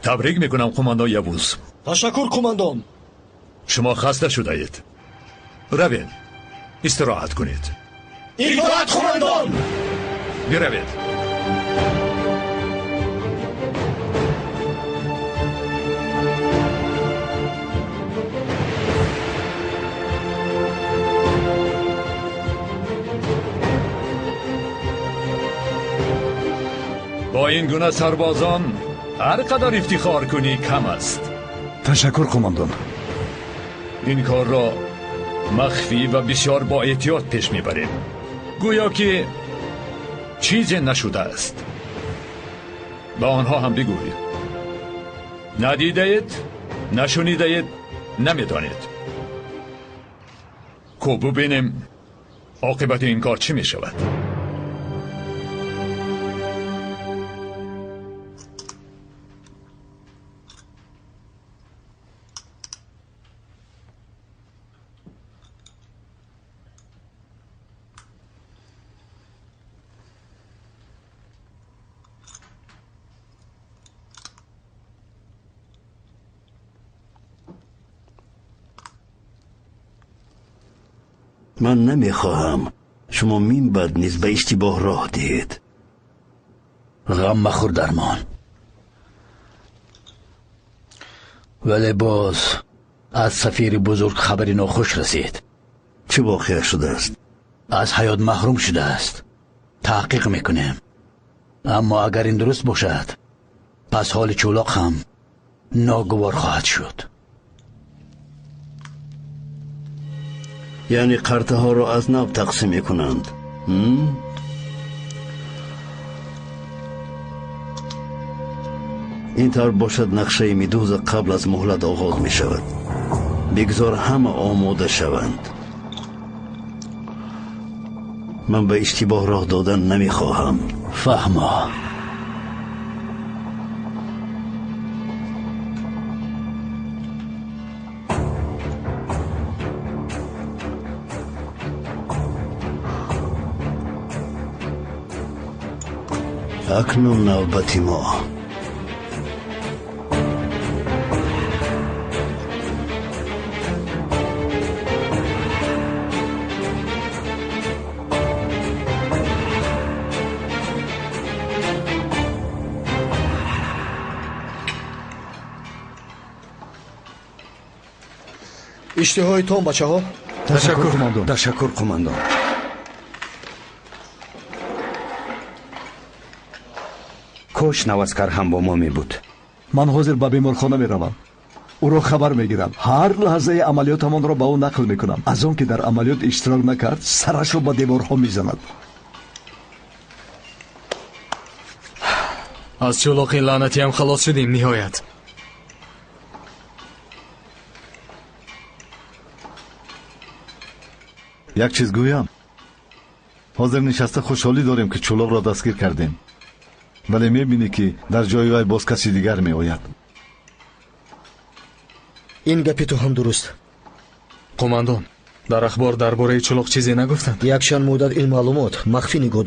تبریک میکنم قماندان یبوز. تشکر قماندان. شما خسته شده اید. روید استراحت کنید. اطاعت قماندان. بروید. با این گونه سربازان هر قدر افتخار کنی کم است. تشکر قماندان. این کار را مخفی و بسیار با احتیاط پیش میبریم، گویا که چیزی نشده است. با آنها هم بگویید ندیده اید، نشنیده اید، نمیدانید. خب ببینیم عاقبت این کار چی میشود. من نمیخواهم شما من بعد نیز به اشتباه راه دهید. غم مخور درمان. ولی باز از سفیر بزرگ خبری ناخوش رسید. چه واقعه شده است؟ از حیات محروم شده است. تحقیق میکنیم، اما اگر این درست باشد پس حال چولاق هم ناگوار خواهد شد. یعنی قرطه ها را از ناب تقسیم میکنند. این طور باشد نقشه میدوز قبل از مهلت آغاز می شود. بگذار همه آماده شوند. من به اشتباه راه دادن نمیخواهم. فهمه. اکنون نوبت ما. اشتهایتان بچه ها. تشکر قماندان. تشکر قماندان. کاش نوازکر هم با ما می بود. من حاضر به بیمارخانه می روم. او را خبر می گیرم. هر لحظه عملیاتمان را به او نقل می کنم. از آن که در عملیات اشتراک نکرد سرش را به دیوارها می زند. از چولاق این لعنتی هم خلاص شدیم نهایت. یک چیز گویم. حاضر نشسته خوشحالی داریم که چولاق را دستگیر کردیم، ولی میبینی که در جای وی باز کسی دیگر می آید. این گپی تو هم درست. قماندان، در اخبار درباره چولاق چیزی نگفتند؟ یکشان مدت این معلومات مخفی نگاه